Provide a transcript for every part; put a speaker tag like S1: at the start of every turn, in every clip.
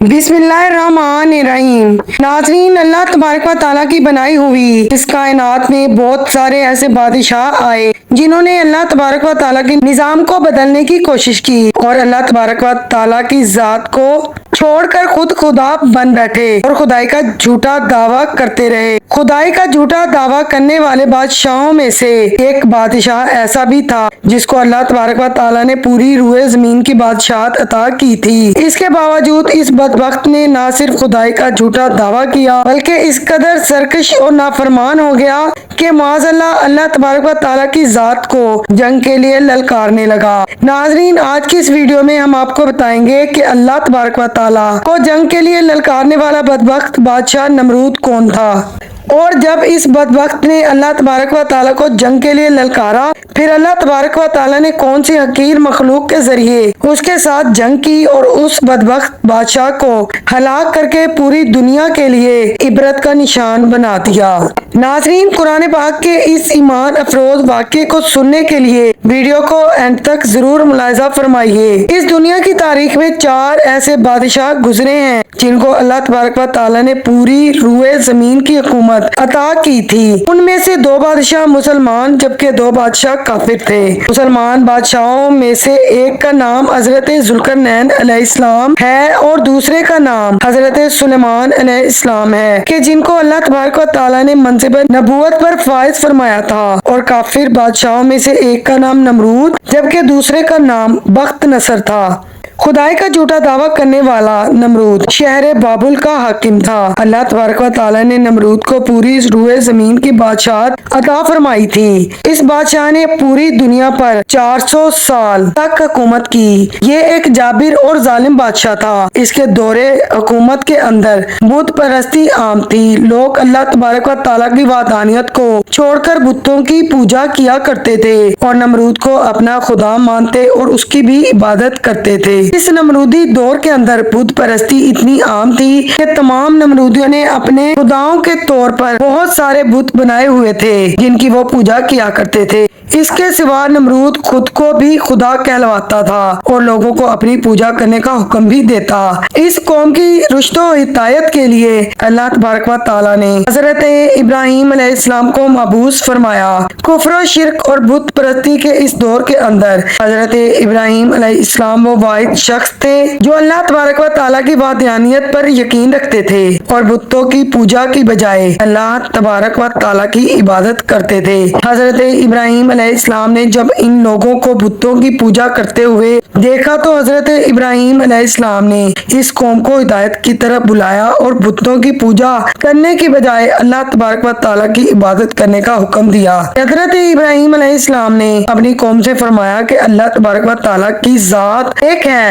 S1: बिस्मिल्लाहिर्रहमानिर्रहीम। नाज़रीन, अल्लाह तबारक व तआला की बनाई हुई इस कायनात में बहुत सारे ऐसे बादशाह आए जिन्होंने अल्लाह तबारक व तआला के निज़ाम को बदलने की कोशिश की और अल्लाह तबारक व तआला की ज़ात को छोड़कर खुद खुदा बन बैठे और खुदाई का झूठा दावा करते रहे। खुदाई का झूठा दावा करने वाले बादशाहों में से एक बादशाह ऐसा भी था जिसको अल्लाह तबारक व तआला ने पूरी रूए जमीन की बादशाहत अता की थी। इसके बावजूद इस बदबख्त ने न सिर्फ खुदाई का झूठा दावा किया बल्कि इस कदर सरकश और नाफरमान हो गया कि माज़अल्लाह अल्लाह तबारक व तआला की जात को जंग के लिए ललकारने लगा। नाजरीन, आज की इस वीडियो में हम आपको बताएंगे कि अल्लाह तबारक व तआला को जंग के लिए ललकारने वाला बदबख्त बादशाह नमरूद कौन था और जब इस बदबख्त ने अल्लाह तबारक व तआला को जंग के लिए ललकारा फिर अल्लाह तबारक व तआला ने कौन सी हकीर मखलूक के जरिए उसके साथ जंग की और उस बदबख्त बादशाह को हलाक करके पूरी दुनिया के लिए इबरत का निशान बना दिया। नाजरीन, कुरान पाक के इस ईमान अफरोज वाक़े को सुनने के लिए वीडियो को एंड तक जरूर मुलाहिजा फरमाइए। इस दुनिया की तारीख में 4 ऐसे बादशाह गुजरे हैं जिनको अल्लाह तबारक व तआला ने पूरी रूए जमीन की हुकूमत अता की थी। उनमें से 2 बादशाह मुसलमान जबकि 2 बादशाह काफिर थे। मुसलमान बादशाहों में से एक का नाम हजरत जुल्करनैन अलैहिस्सलाम है और दूसरे का नाम हजरत सुलेमान अलैहिस्सलाम है कि जिनको अल्लाह तबारक व तआला ने मंसिब नबूवत पर फाइज फरमाया था। और काफिर बादशाहों में से एक का नाम नमरूद जबकि दूसरे का नाम बख्त नसर था। खुदाई का झूठा दावा करने वाला नमरूद शहर बाबुल का हाकिम था। अल्लाह तबारक व तआला ने नमरूद को पूरी रूए जमीन की बादशाहत अता फरमाई थी। इस बादशाह ने पूरी दुनिया पर 400 साल तक हुकूमत की। ये एक जाबिर और जालिम बादशाह था। इसके दौरे हुकूमत के अंदर बुत परस्ती आम थी। लोग अल्लाह तबारक व तआला की वहदानियत को छोड़कर बुतों की पूजा किया करते थे और नमरूद को अपना खुदा मानते और उसकी भी इबादत करते थे। इस नमरूदी दौर के अंदर बुत परस्ती इतनी आम थी कि तमाम नमरूदियों ने अपने खुदाओं के तौर पर बहुत सारे बुत बनाए हुए थे जिनकी वो पूजा किया करते थे। इसके सिवा नमरूद खुद को भी खुदा कहलवाता था और लोगों को अपनी पूजा करने का हुक्म भी देता। इस कौम की रुश्तो हिदायत के लिए अल्लाह तबारक व तआला ने हजरत इब्राहिम अलैहिस्सलाम को मबूस फरमाया। कुफ्र, शिर्क और बुत परस्ती के इस दौर के अंदर हजरत इब्राहिम अलैहिस्सलाम वो वाहिद शख्स थे जो अल्लाह तबारक व तआला की वहदानियत पर यकीन रखते थे और बुतों की पूजा की बजाय अल्लाह तबारक व तआला की इबादत करते थे। हजरत इब्राहिम अलैहिस्सलाम ने जब इन लोगों को बुतों की पूजा करते हुए देखा तो हजरत इब्राहिम अलैहिस्सलाम ने इस कौम को हिदायत की तरफ बुलाया और बुतों की पूजा करने की बजाय अल्लाह तबारक व तआला की इबादत करने का हुक्म दिया। हजरत इब्राहिम अलैहिस्सलाम ने अपनी कौम से फरमाया कि अल्लाह तबारक व तआला की जात एक है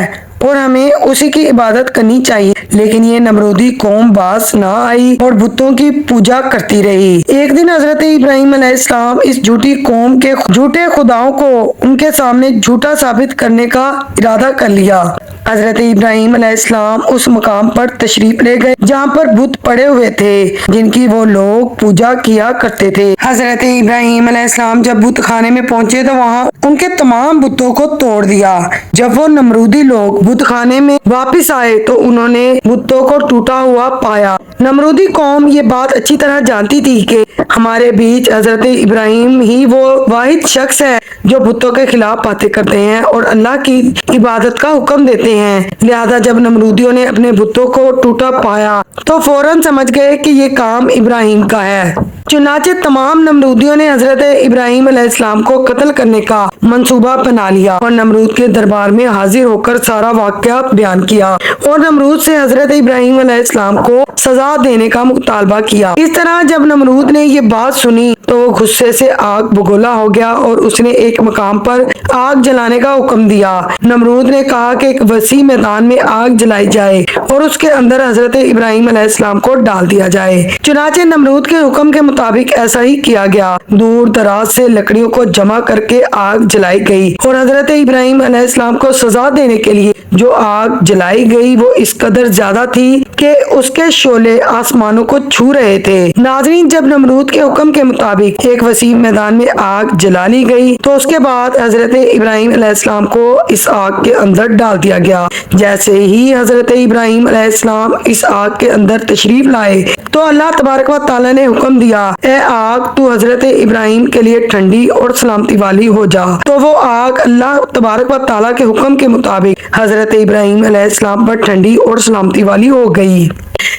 S1: और हमें उसी की इबादत करनी चाहिए। लेकिन ये नमरूदी कौम बाज ना आई और बुतों की पूजा करती रही। एक दिन हजरत इब्राहिम अलैहिस्सलाम इस झूठी कौम के झूठे खुदाओं को उनके सामने झूठा साबित करने का इरादा कर लिया। हजरत इब्राहिम अलैहिस्सलाम उस मकाम पर तशरीफ ले गए जहाँ पर बुत पड़े हुए थे जिनकी वो लोग पूजा किया करते थे। हजरत इब्राहिम अलैहिस्सलाम जब बुत खाने में पहुंचे तो वहाँ उनके तमाम बुतों को तोड़ दिया। जब वो नमरूदी लोग बुत खाने में वापस आए तो उन्होंने बुतों को टूटा हुआ पाया। नमरूदी कौम ये बात अच्छी तरह जानती थी कि हमारे बीच हजरत इब्राहिम ही वो वाहिद शख्स है जो बुतों के खिलाफ बातें करते हैं और अल्लाह की इबादत का हुक्म देते हैं। लिहाजा जब नमरूदियों ने अपने बुतों को टूटा पाया तो फौरन समझ गए कि ये काम इब्राहिम का है। चुनाचे तमाम नमरूदियों ने हजरत इब्राहिम अलैहिस्सलाम को कत्ल करने का मंसूबा बना लिया और नमरूद के दरबार में हाजिर होकर सारा वाकया बयान किया और नमरूद से हजरत इब्राहिम अलैहिस्सलाम को सजा देने का मुतालबा किया। इस तरह जब नमरूद ने ये बात सुनी तो वो गुस्से से आग बगोला हो गया और उसने एक मकाम पर आग जलाने का हुक्म दिया। नमरूद ने कहा कि एक वसी मैदान में आग जलाई जाए और उसके अंदर हजरत इब्राहिम علیہ السلام کو ڈال دیا جائے۔ چنانچہ نمرود کے حکم کے مطابق ایسا ہی کیا گیا۔ دور دراز سے لکڑیوں کو جمع کر کے آگ جلائی گئی اور حضرت ابراہیم علیہ السلام کو سزا دینے کے لیے جو آگ جلائی گئی وہ اس قدر زیادہ تھی کہ اس کے شعلے آسمانوں کو چھو رہے تھے۔ ناظرین، جب نمرود کے حکم کے مطابق ایک وسیع میدان میں آگ جلا لی گئی تو اس کے بعد حضرت ابراہیم علیہ السلام کو اس آگ کے اندر ڈال دیا گیا۔ جیسے ہی حضرت ابراہیم علیہ السلام اس آگ کے اندر تشریف لائے تو اللہ تبارک و تعالی نے حکم دیا، اے آگ تو حضرت ابراہیم کے لیے ٹھنڈی اور سلامتی والی ہو جا۔ تو وہ آگ اللہ تبارک و تعالی کے حکم کے مطابق حضرت ابراہیم علیہ السلام پر ٹھنڈی اور سلامتی والی ہو گئی۔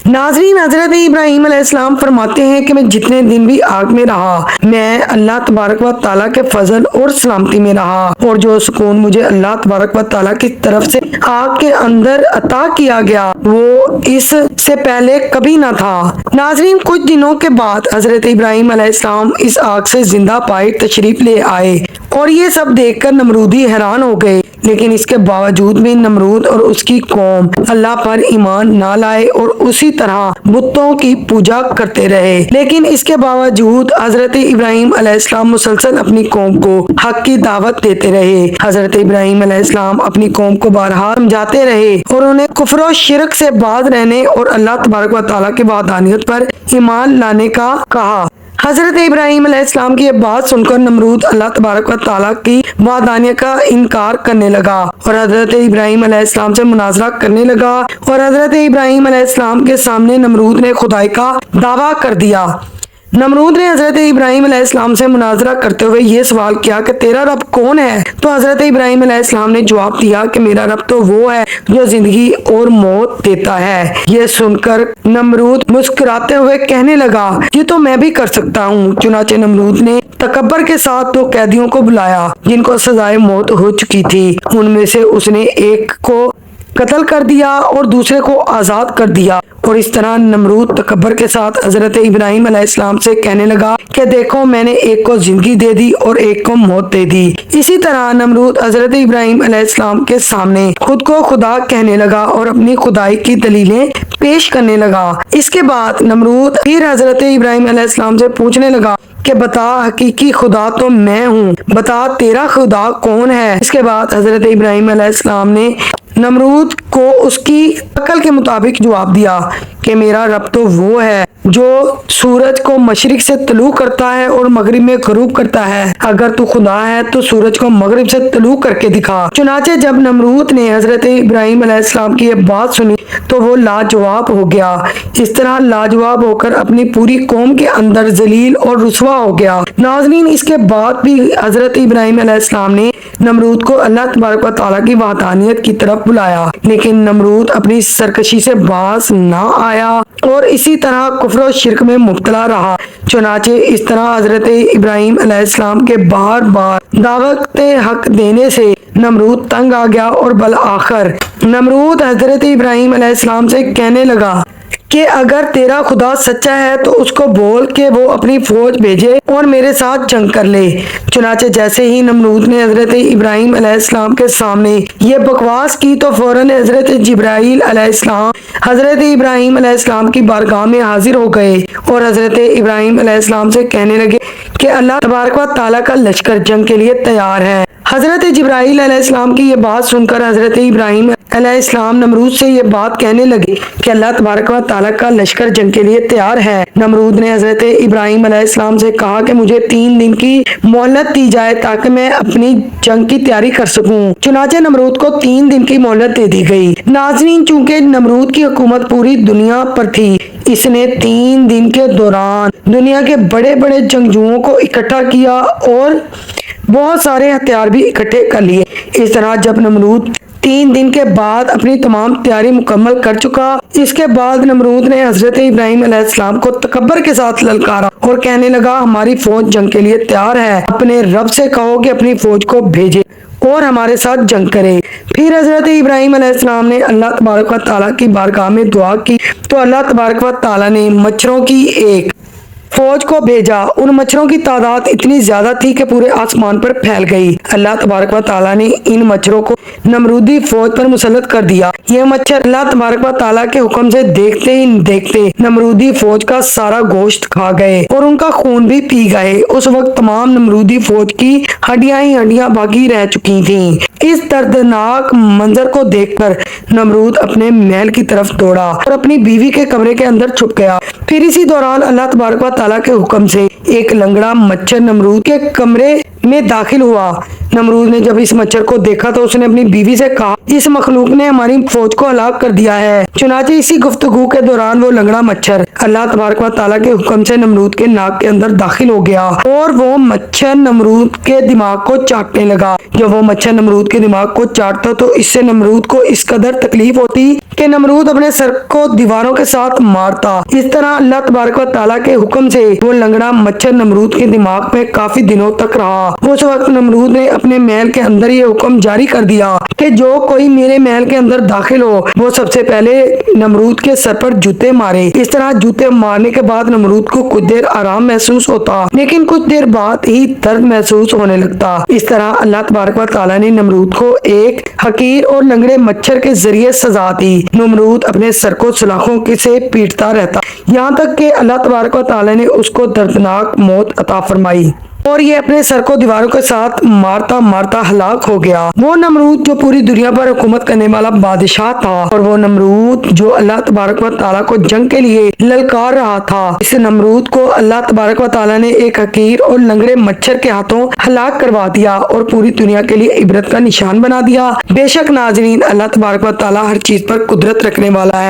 S1: ناظرین، حضرت ابراہیم علیہ السلام فرماتے ہیں کہ میں جتنے دن بھی آگ میں رہا میں اللہ تبارک و تعالیٰ کے فضل اور سلامتی میں رہا، اور جو سکون مجھے اللہ تبارک و تعالیٰ کی طرف سے آگ کے اندر عطا کیا گیا وہ اس سے پہلے کبھی نہ تھا۔ ناظرین، کچھ دنوں کے بعد حضرت ابراہیم علیہ السلام اس آگ سے زندہ پائے تشریف لے آئے اور یہ سب دیکھ کر نمرودی حیران ہو گئے، لیکن اس کے باوجود بھی نمرود اور اس کی قوم اللہ پر ایمان نہ لائے اور اسی طرح بتوں کی پوجا کرتے رہے۔ لیکن اس کے باوجود حضرت ابراہیم علیہ السلام مسلسل اپنی قوم کو حق کی دعوت دیتے رہے۔ حضرت ابراہیم علیہ السلام اپنی قوم کو بارہا سمجھاتے رہے اور انہیں کفر و شرک سے باز رہنے اور اللہ تبارک و تعالیٰ کی وحدانیت پر ایمان لانے کا کہا۔ حضرت ابراہیم علیہ السلام کی یہ بات سن کر نمرود اللہ تبارک و تعالیٰ کی وحدانیت کا انکار کرنے لگا اور حضرت ابراہیم علیہ السلام سے مناظرہ کرنے لگا، اور حضرت ابراہیم علیہ السلام کے سامنے نمرود نے خدائی کا دعویٰ کر دیا۔ نمرود نے حضرت ابراہیم علیہ السلام سے مناظرہ کرتے ہوئے یہ سوال کیا کہ تیرا رب کون ہے؟ تو حضرت ابراہیم علیہ السلام نے جواب دیا کہ میرا رب تو وہ ہے جو زندگی اور موت دیتا ہے۔ یہ سن کر نمرود مسکراتے ہوئے کہنے لگا، یہ تو میں بھی کر سکتا ہوں۔ چنانچہ نمرود نے تکبر کے ساتھ دو قیدیوں کو بلایا جن کو سزائے موت ہو چکی تھی۔ ان میں سے اس نے ایک کو قتل کر دیا اور دوسرے کو آزاد کر دیا، اور اس طرح نمرود تکبر کے ساتھ حضرت ابراہیم علیہ السلام سے کہنے لگا کہ دیکھو میں نے ایک کو زندگی دے دی اور ایک کو موت دے دی۔ اسی طرح نمرود حضرت ابراہیم علیہ السلام کے سامنے خود کو خدا کہنے لگا اور اپنی خدائی کی دلیلیں پیش کرنے لگا۔ اس کے بعد نمرود پھر حضرت ابراہیم علیہ السلام سے پوچھنے لگا کہ بتا، حقیقی خدا تو میں ہوں، بتا تیرا خدا کون ہے؟ اس کے بعد حضرت ابراہیم علیہ السلام نے نمرود کو اس کی عقل کے مطابق جواب دیا کہ میرا رب تو وہ ہے جو سورج کو مشرق سے طلوع کرتا ہے اور مغرب میں غروب کرتا ہے۔ اگر تو خدا ہے تو سورج کو مغرب سے طلوع کر کے دکھا۔ چنانچہ جب نمرود نے حضرت ابراہیم علیہ السلام کی یہ بات سنی تو وہ لاجواب ہو گیا، اس طرح لاجواب ہو کر اپنی پوری قوم کے اندر ذلیل اور رسوا ہو گیا۔ ناظرین، اس کے بعد بھی حضرت ابراہیم علیہ السلام نے نمرود کو اللہ تبارک و تعالیٰ کی وحدانیت کی طرف بلایا، لیکن نمرود اپنی سرکشی سے باز نہ آیا اور اسی طرح کفر و شرک میں مبتلا رہا۔ چنانچہ اس طرح حضرت ابراہیم علیہ السلام کے بار بار دعوت حق دینے سے نمرود تنگ آ گیا اور بالآخر نمرود حضرت ابراہیم علیہ السلام سے کہنے لگا کہ اگر تیرا خدا سچا ہے تو اس کو بول کہ وہ اپنی فوج بھیجے اور میرے ساتھ جنگ کر لے۔ چنانچہ جیسے ہی نمرود نے حضرت ابراہیم علیہ السلام کے سامنے یہ بکواس کی تو فوراً حضرت جبرائیل علیہ السلام حضرت ابراہیم علیہ السلام کی بارگاہ میں حاضر ہو گئے اور حضرت ابراہیم علیہ السلام سے کہنے لگے کہ اللہ تبارک و تعالیٰ کا لشکر جنگ کے لیے تیار ہے۔ حضرت جبرائیل علیہ السلام کی یہ بات سن کر حضرت ابراہیم علیہ السلام نمرود سے یہ بات کہنے لگے کہ اللہ تبارک و تعالیٰ کا لشکر جنگ کے لیے تیار ہے۔ نمرود نے حضرت ابراہیم علیہ السلام سے کہا کہ مجھے 3 دن کی مہلت دی جائے تاکہ میں اپنی جنگ کی تیاری کر سکوں۔ چنانچہ نمرود کو 3 دن کی مہلت دے دی گئی۔ ناظرین، چونکہ نمرود کی حکومت پوری دنیا پر تھی، اس نے 3 دن کے دوران دنیا کے بڑے بڑے جنگجوؤں کو اکٹھا کیا اور بہت سارے ہتھیار بھی اکٹھے کر لیے۔ اس طرح جب نمرود 3 دن کے بعد اپنی تمام تیاری مکمل کر چکا، اس کے بعد نمرود نے حضرت ابراہیم علیہ السلام کو تکبر کے ساتھ للکارا اور کہنے لگا ہماری فوج جنگ کے لیے تیار ہے، اپنے رب سے کہو کہ اپنی فوج کو بھیجے اور ہمارے ساتھ جنگ کرے۔ پھر حضرت ابراہیم علیہ السلام نے اللہ تبارک و تعالیٰ کی بارگاہ میں دعا کی تو اللہ تبارک و تعالیٰ نے مچھروں کی ایک फौज को भेजा। उन मच्छरों की तादाद इतनी ज्यादा थी कि पूरे आसमान पर फैल गई। अल्लाह तबारक व ताला ने इन मच्छरों को नमरूदी फौज पर मुसल्लत कर दिया। ये मच्छर अल्लाह तबारक व ताला के हुक्म से देखते ही देखते नमरूदी फौज का सारा गोश्त खा गए और उनका खून भी पी गए। उस वक्त तमाम नमरूदी फौज की हड्डियां ही हड्डियां बाकी रह चुकी थीं। इस दर्दनाक मंजर को देखकर नमरूद अपने महल की तरफ दौड़ा और अपनी बीवी के कमरे के अंदर छुप गया। फिर इसी दौरान अल्लाह तबारक व ताला के हुक्म से एक लंगड़ा मच्छर नमरूद के कमरे में दाखिल हुआ। नमरूद ने जब इस मच्छर को देखा तो उसने अपनी बीवी से कहा, इस मखलूक ने हमारी फौज को हलाक कर दिया है। चुनाचे इसी गुफ्तगू के दौरान वो लंगड़ा मच्छर अल्लाह तबारक व ताला के हुक्म से नमरूद के नाक के अंदर दाखिल हो गया और वो मच्छर नमरूद के दिमाग को चाटने लगा। जब वो मच्छर नमरूद के दिमाग को चाटता तो इससे नमरूद को इस कदर तकलीफ होती कि नमरूद अपने सर को दीवारों के साथ मारता। इस तरह अल्लाह तबारक व ताला के हुक्म से वो लंगड़ा मच्छर नमरूद के दिमाग में काफी दिनों तक रहा। उस वक्त नमरूद ने अपने महल के अंदर ये हुक्म जारी कर दिया कि जो कोई मेरे महल के अंदर दाखिल हो वो सबसे पहले नमरूद के सर पर जूते मारे। इस तरह जूते मारने के बाद नमरूद को कुछ देर आराम महसूस होता, लेकिन कुछ देर बाद ही दर्द महसूस होने लगता। इस तरह अल्लाह तबारक व ताला ने नमरूद को एक हकीर और लंगड़े मच्छर के जरिए सजा दी। नमरूद अपने सर को सलाखों से पीटता रहता, यहाँ तक कि अल्लाह तबारक व ताला ने उसको दर्दनाक मौत अता फरमाई और ये अपने सर को दीवारों के साथ मारता मारता हलाक हो गया। वो नमरूद जो पूरी दुनिया पर हुकूमत करने वाला बादशाह था और वो नमरूद जो अल्लाह तबारक व ताला को जंग के लिए ललकार रहा था। इस नमरूद को अल्लाह तबारक व ताला ने एक हकीर और लंगड़े मच्छर के हाथों हलाक करवा दिया और पूरी दुनिया के लिए इबरत का निशान बना दिया। बेशक नाजरीन, अल्लाह तबारक व ताला हर चीज पर कुदरत रखने वाला है।